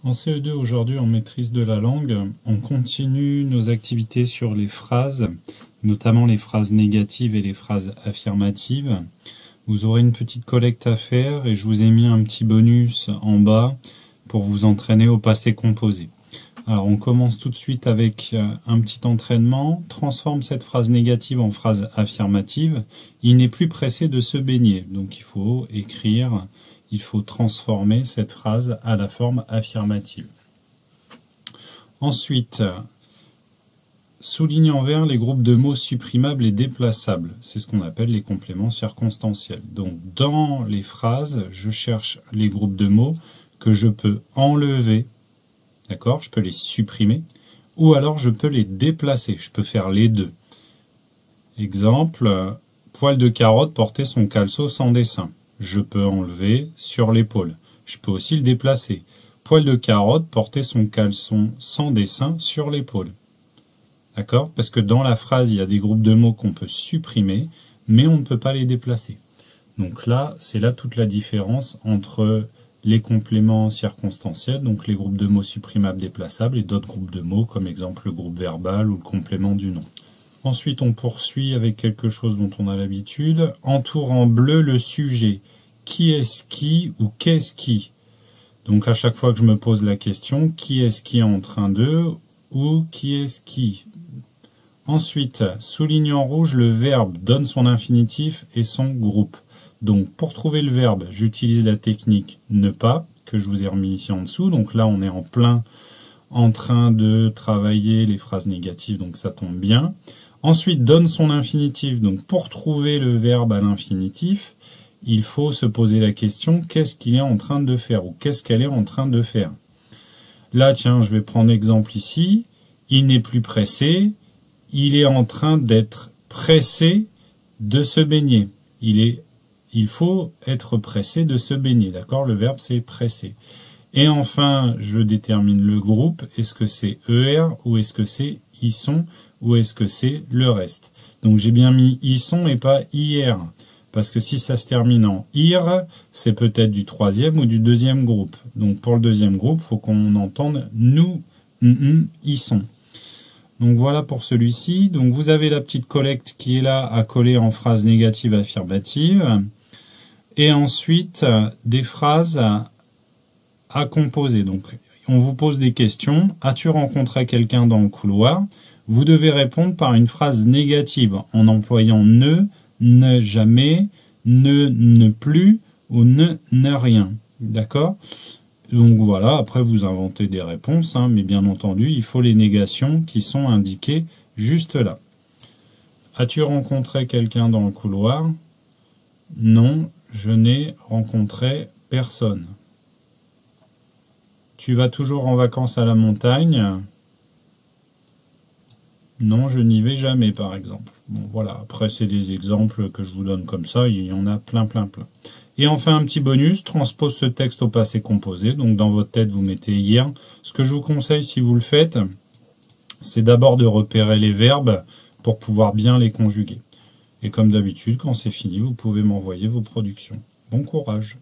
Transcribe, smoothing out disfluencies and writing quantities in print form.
En CE2 aujourd'hui, en maîtrise de la langue, on continue nos activités sur les phrases, notamment les phrases négatives et les phrases affirmatives. Vous aurez une petite collecte à faire et je vous ai mis un petit bonus en bas pour vous entraîner au passé composé. Alors on commence tout de suite avec un petit entraînement. Transforme cette phrase négative en phrase affirmative. Il n'est plus pressé de se baigner. Donc il faut écrire, il faut transformer cette phrase à la forme affirmative. Ensuite, souligne en vert les groupes de mots supprimables et déplaçables. C'est ce qu'on appelle les compléments circonstanciels. Donc dans les phrases, je cherche les groupes de mots que je peux enlever. D'accord, je peux les supprimer, ou alors je peux les déplacer, je peux faire les deux. Exemple, poil de carotte portait son caleçon sans dessin. Je peux enlever sur l'épaule. Je peux aussi le déplacer. Poil de carotte portait son caleçon sans dessin sur l'épaule. D'accord? Parce que dans la phrase, il y a des groupes de mots qu'on peut supprimer, mais on ne peut pas les déplacer. Donc là, c'est là toute la différence entre les compléments circonstanciels, donc les groupes de mots supprimables déplaçables, et d'autres groupes de mots, comme exemple le groupe verbal ou le complément du nom. Ensuite, on poursuit avec quelque chose dont on a l'habitude. Entoure en bleu le sujet. Qui est-ce qui ou qu'est-ce qui? Donc à chaque fois que je me pose la question, qui est-ce qui est en train de ou qui est-ce qui? Ensuite, souligne en rouge le verbe, donne son infinitif et son groupe. Donc pour trouver le verbe, j'utilise la technique ne pas, que je vous ai remis ici en dessous. Donc là, on est en plein en train de travailler les phrases négatives, donc ça tombe bien. Ensuite, donne son infinitif. Donc pour trouver le verbe à l'infinitif, il faut se poser la question, qu'est-ce qu'il est en train de faire ou qu'est-ce qu'elle est en train de faire? Là, tiens, je vais prendre exemple ici. Il n'est plus pressé. Il est en train d'être pressé de se baigner. Il faut être pressé de se baigner, d'accord? Le verbe, c'est pressé. Et enfin, je détermine le groupe. Est-ce que c'est ER ou est-ce que c'est ils sont ou est-ce que c'est le reste? Donc, j'ai bien mis ils sont et pas IR. Parce que si ça se termine en IR, c'est peut-être du troisième ou du deuxième groupe. Donc, pour le deuxième groupe, il faut qu'on entende nous, ils sont. Donc voilà pour celui-ci. Donc vous avez la petite collecte qui est là à coller en phrase négative affirmative. Et ensuite, des phrases à composer. Donc, on vous pose des questions. As-tu rencontré quelqu'un dans le couloir? Vous devez répondre par une phrase négative en employant ne jamais, ne plus ou ne rien. D'accord? Donc voilà, après vous inventez des réponses, mais bien entendu, il faut les négations qui sont indiquées juste là. As-tu rencontré quelqu'un dans le couloir? Non. Je n'ai rencontré personne. Tu vas toujours en vacances à la montagne? Non, je n'y vais jamais, par exemple. Bon, voilà. Après, c'est des exemples que je vous donne comme ça. Il y en a plein. Et enfin, un petit bonus. Transpose ce texte au passé composé. Donc, dans votre tête, vous mettez hier. Ce que je vous conseille, si vous le faites, c'est d'abord de repérer les verbes pour pouvoir bien les conjuguer. Et comme d'habitude, quand c'est fini, vous pouvez m'envoyer vos productions. Bon courage!